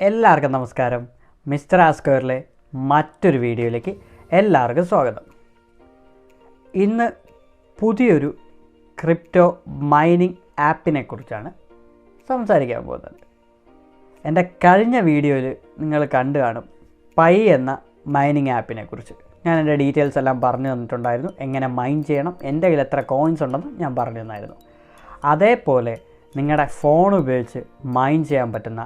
എല്ലാവർക്കും നമസ്കാരം. മിസ്റ്റർ ആസ്ക്വയറിലെ മറ്റൊരു വീഡിയോയിലേക്ക് എല്ലാവർക്കും സ്വാഗതം. ഇന്ന് പുതിയൊരു ക്രിപ്റ്റോ മൈനിങ് ആപ്പിനെ കുറിച്ചാണ് സംസാരിക്കാൻ പോകുന്നത്. എൻ്റെ കഴിഞ്ഞ വീഡിയോയിൽ നിങ്ങൾ കണ്ടു കാണും പൈ എന്ന മൈനിങ് ആപ്പിനെ കുറിച്ച്. ഞാൻ എൻ്റെ ഡീറ്റെയിൽസ് എല്ലാം പറഞ്ഞു തന്നിട്ടുണ്ടായിരുന്നു. എങ്ങനെ മൈൻ ചെയ്യണം, എൻ്റെ കയ്യിൽ എത്ര കോയിൻസ് ഉണ്ടെന്ന് ഞാൻ പറഞ്ഞു തന്നായിരുന്നു. അതേപോലെ നിങ്ങളുടെ ഫോൺ ഉപയോഗിച്ച് മൈൻ ചെയ്യാൻ പറ്റുന്ന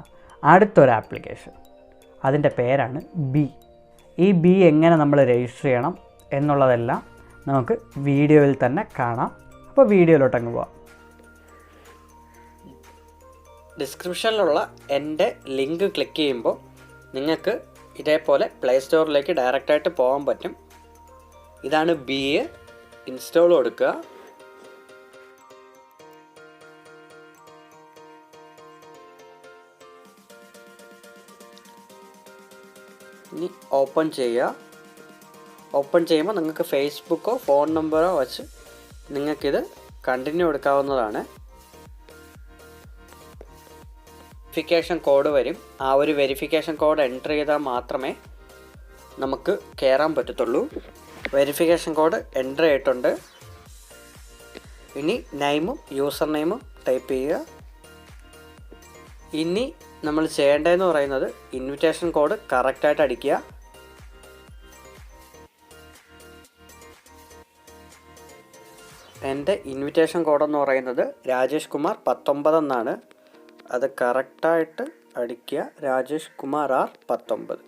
അടുത്തൊരു ആപ്ലിക്കേഷൻ, അതിൻ്റെ പേരാണ് ബി. ഈ ബി എങ്ങനെ നമ്മൾ രജിസ്റ്റർ ചെയ്യണം എന്നുള്ളതെല്ലാം നമുക്ക് വീഡിയോയിൽ തന്നെ കാണാം. അപ്പോൾ വീഡിയോയിലോട്ടങ്ങ് പോവാം. ഡിസ്ക്രിപ്ഷനിലുള്ള എൻ്റെ ലിങ്ക് ക്ലിക്ക് ചെയ്യുമ്പോൾ നിങ്ങൾക്ക് ഇതേപോലെ പ്ലേ സ്റ്റോറിലേക്ക് ഡയറക്റ്റായിട്ട് പോകാൻ പറ്റും. ഇതാണ് ബി. ഇൻസ്റ്റാൾ കൊടുക്കുക. ഇനി ഓപ്പൺ ചെയ്യുക. ഓപ്പൺ ചെയ്യുമ്പോൾ നിങ്ങൾക്ക് ഫേസ്ബുക്കോ ഫോൺ നമ്പറോ വെച്ച് നിങ്ങൾക്കിത് കണ്ടിന്യൂ എടുക്കാവുന്നതാണ്. വെരിഫിക്കേഷൻ കോഡ് വരും. ആ ഒരു വെരിഫിക്കേഷൻ കോഡ് എൻ്റർ ചെയ്താൽ മാത്രമേ നമുക്ക് കയറാൻ പറ്റത്തുള്ളൂ. വെരിഫിക്കേഷൻ കോഡ് എൻ്റർ ചെയ്തിട്ടുണ്ട്. ഇനി നെയിമും യൂസർ നെയിമും ടൈപ്പ് ചെയ്യുക. ഇനി നമ്മൾ ചെയ്യേണ്ടതെന്ന് പറയുന്നത് ഇൻവിറ്റേഷൻ കോഡ് കറക്റ്റായിട്ട് അടിക്കുക. എൻ്റെ ഇൻവിറ്റേഷൻ കോഡെന്ന് പറയുന്നത് രാജേഷ് കുമാർ 19 എന്നാണ്. അത് കറക്റ്റായിട്ട് അടിക്കുക. രാജേഷ് കുമാർ ആർ 19.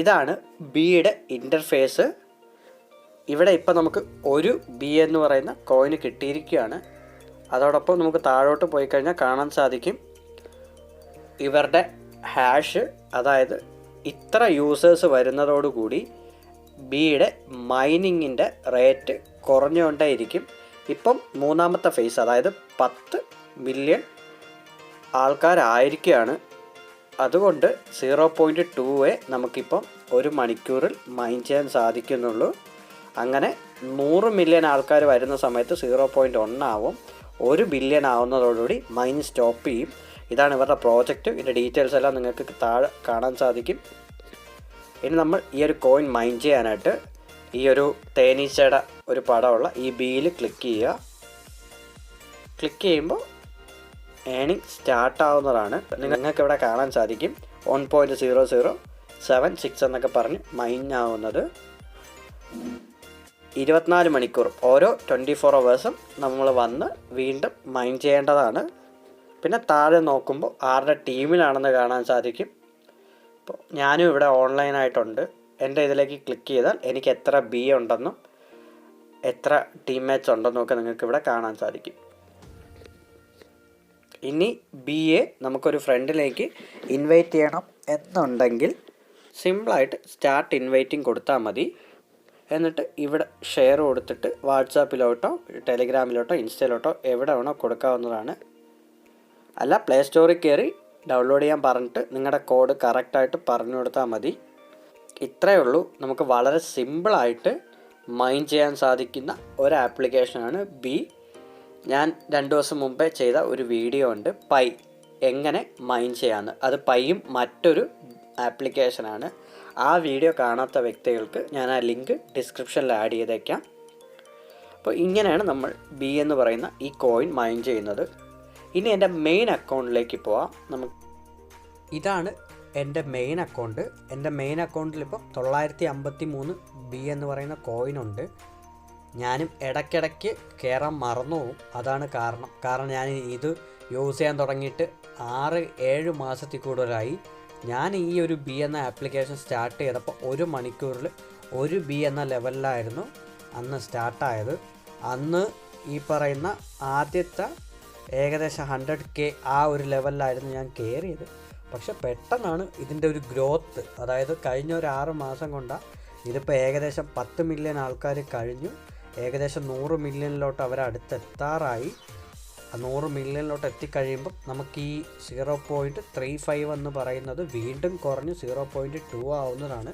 ഇതാണ് ബിയുടെ ഇൻ്റർഫേസ്. ഇവിടെ ഇപ്പോൾ നമുക്ക് ഒരു ബി എന്ന് പറയുന്ന കോയിന് കിട്ടിയിരിക്കുകയാണ്. അതോടൊപ്പം നമുക്ക് താഴോട്ട് പോയി കഴിഞ്ഞാൽ കാണാൻ സാധിക്കും ഇവരുടെ ഹാഷ്. അതായത് ഇത്ര യൂസേഴ്സ് വരുന്നതോടുകൂടി ബിയുടെ മൈനിങ്ങിൻ്റെ റേറ്റ് കുറഞ്ഞുകൊണ്ടേയിരിക്കും. ഇപ്പം മൂന്നാമത്തെ ഫേസ്, അതായത് 10 മില്യൺ ആൾക്കാരായിരിക്കുകയാണ്. അതുകൊണ്ട് 0.2 നമുക്കിപ്പം ഒരു മണിക്കൂറിൽ മൈൻ ചെയ്യാൻ സാധിക്കുന്നുള്ളൂ. അങ്ങനെ 100 മില്യൺ ആൾക്കാർ വരുന്ന സമയത്ത് 0.1 ആവും. 1 ബില്യൺ ആവുന്നതോടുകൂടി മൈൻ സ്റ്റോപ്പ് ചെയ്യും. ഇതാണ് ഇവരുടെ പ്രോജക്റ്റ്. ഇതിൻ്റെ ഡീറ്റെയിൽസ് എല്ലാം നിങ്ങൾക്ക് താഴെ കാണാൻ സാധിക്കും. ഇനി നമ്മൾ ഈ ഒരു കോയിൻ മൈൻ ചെയ്യാനായിട്ട് ഈ ഒരു തേനീച്ചയുടെ ഒരു പടമുള്ള ഈ ബിയിൽ ക്ലിക്ക് ചെയ്യുക. ക്ലിക്ക് ചെയ്യുമ്പോൾ ഏണിംഗ് സ്റ്റാർട്ട് ആവുന്നതാണ്. നിങ്ങൾക്ക് ഇവിടെ കാണാൻ സാധിക്കും 1.0076 എന്നൊക്കെ പറഞ്ഞ് മൈൻ ആവുന്നത്. 24 മണിക്കൂർ ഓരോ 24 അവേഴ്സും നമ്മൾ വന്ന് വീണ്ടും മൈൻ ചെയ്യേണ്ടതാണ്. പിന്നെ താഴെ നോക്കുമ്പോൾ ആരുടെ ടീമിലാണെന്ന് കാണാൻ സാധിക്കും. ഇപ്പോൾ ഞാനും ഇവിടെ ഓൺലൈനായിട്ടുണ്ട്. എൻ്റെ ഇതിലേക്ക് ക്ലിക്ക് ചെയ്താൽ എനിക്ക് എത്ര ബി ഉണ്ടെന്നും എത്ര ടീംമേറ്റ്സ് ഉണ്ടെന്നും ഒക്കെ നിങ്ങൾക്ക് ഇവിടെ കാണാൻ സാധിക്കും. ഇനി ബിയെ നമുക്കൊരു ഫ്രണ്ടിലേക്ക് ഇൻവൈറ്റ് ചെയ്യണം എന്നുണ്ടെങ്കിൽ സിമ്പിളായിട്ട് സ്റ്റാർട്ട് ഇൻവൈറ്റിംഗ് കൊടുത്താൽ മതി. എന്നിട്ട് ഇവിടെ ഷെയർ കൊടുത്തിട്ട് വാട്സാപ്പിലോട്ടോ ടെലിഗ്രാമിലോട്ടോ ഇൻസ്റ്റയിലോട്ടോ എവിടെ വേണോ കൊടുക്കാവുന്നതാണ്. അല്ല, പ്ലേ സ്റ്റോറിൽ കയറി ഡൗൺലോഡ് ചെയ്യാൻ പറഞ്ഞിട്ട് നിങ്ങളുടെ കോഡ് കറക്റ്റായിട്ട് പറഞ്ഞു കൊടുത്താൽ മതി. ഇത്രയേ ഉള്ളൂ. നമുക്ക് വളരെ സിമ്പിളായിട്ട് മൈൻ ചെയ്യാൻ സാധിക്കുന്ന ഒരു ആപ്ലിക്കേഷനാണ് ബി. ഞാൻ 2 ദിവസം മുമ്പേ ചെയ്ത ഒരു വീഡിയോ ഉണ്ട്, പൈ എങ്ങനെ മൈൻ ചെയ്യാമെന്ന്. അത് പൈയും മറ്റൊരു ആപ്ലിക്കേഷനാണ്. ആ വീഡിയോ കാണാത്ത വ്യക്തികൾക്ക് ഞാൻ ആ ലിങ്ക് ഡിസ്ക്രിപ്ഷനിൽ ആഡ് ചെയ്തേക്കാം. അപ്പോൾ ഇങ്ങനെയാണ് നമ്മൾ ബി എന്ന് പറയുന്ന ഈ കോയിൻ മൈൻ ചെയ്യുന്നത്. ഇനി എൻ്റെ മെയിൻ അക്കൗണ്ടിലേക്ക് പോവാം. ഇതാണ് എൻ്റെ മെയിൻ അക്കൗണ്ട്. എൻ്റെ മെയിൻ അക്കൗണ്ടിലിപ്പോൾ 953 ബി എന്ന് പറയുന്ന കോയിനുണ്ട്. ഞാനും ഇടയ്ക്കിടയ്ക്ക് കയറാൻ മറന്നു പോകും. അതാണ് കാരണം ഞാൻ ഇത് യൂസ് ചെയ്യാൻ തുടങ്ങിയിട്ട് 6-7 മാസത്തിൽ കൂടുതലായി. ഞാൻ ഈ ഒരു ബി എന്ന ആപ്ലിക്കേഷൻ സ്റ്റാർട്ട് ചെയ്തപ്പോൾ 1 മണിക്കൂറിൽ 1 ബി എന്ന ലെവലിലായിരുന്നു അന്ന് സ്റ്റാർട്ടായത്. അന്ന് ഈ പറയുന്ന ആദ്യത്തെ ഏകദേശം 100K ആ ഒരു ലെവലിലായിരുന്നു ഞാൻ കയറിയത്. പക്ഷെ പെട്ടെന്നാണ് ഇതിൻ്റെ ഒരു ഗ്രോത്ത്, അതായത് കഴിഞ്ഞ ഒരു 6 മാസം കൊണ്ടാണ് ഇതിപ്പോൾ ഏകദേശം 10 മില്യൺ ആൾക്കാർ കഴിഞ്ഞു. ഏകദേശം 100 മില്യണിലോട്ട് അവരടുത്തെത്താറായി. 100 മില്യണിലോട്ട് എത്തിക്കഴിയുമ്പം നമുക്ക് ഈ 0.35 എന്ന് പറയുന്നത് വീണ്ടും കുറഞ്ഞ് 0.2 ആവുന്നതാണ്.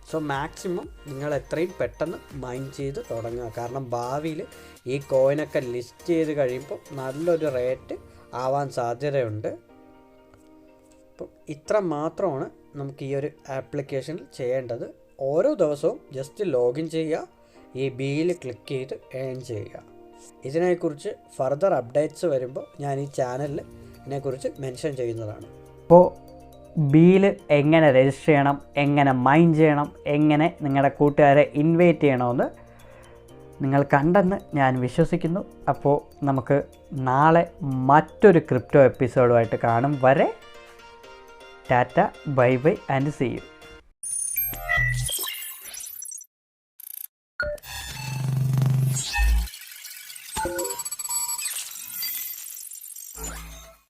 സോ മാക്സിമം നിങ്ങൾ എത്രയും പെട്ടെന്ന് മൈൻ ചെയ്ത് തുടങ്ങുക. കാരണം ഭാവിയിൽ ഈ കോയിനൊക്കെ ലിസ്റ്റ് ചെയ്ത് കഴിയുമ്പോൾ നല്ലൊരു റേറ്റ് ആവാൻ സാധ്യതയുണ്ട്. അപ്പം ഇത്ര മാത്രമാണ് നമുക്ക് ഈ ഒരു ആപ്ലിക്കേഷനിൽ ചെയ്യേണ്ടത്. ഓരോ ദിവസവും ജസ്റ്റ് ലോഗിൻ ചെയ്യുക, ഈ ബിയിൽ ക്ലിക്ക് ചെയ്ത് ഏൺ ചെയ്യുക. ഇതിനെക്കുറിച്ച് ഫർദർ അപ്ഡേറ്റ്സ് വരുമ്പോൾ ഞാൻ ഈ ചാനലിൽ ഇതിനെക്കുറിച്ച് മെൻഷൻ ചെയ്യുന്നതാണ്. അപ്പോൾ ബിയിൽ എങ്ങനെ രജിസ്റ്റർ ചെയ്യണം, എങ്ങനെ മൈൻ ചെയ്യണം, എങ്ങനെ നിങ്ങളുടെ കൂട്ടുകാരെ ഇൻവൈറ്റ് ചെയ്യണമെന്ന് നിങ്ങൾ കണ്ടെന്ന് ഞാൻ വിശ്വസിക്കുന്നു. അപ്പോൾ നമുക്ക് നാളെ മറ്റൊരു ക്രിപ്റ്റോ എപ്പിസോഡുമായിട്ട് കാണും വരെ tata, bye bye and see U.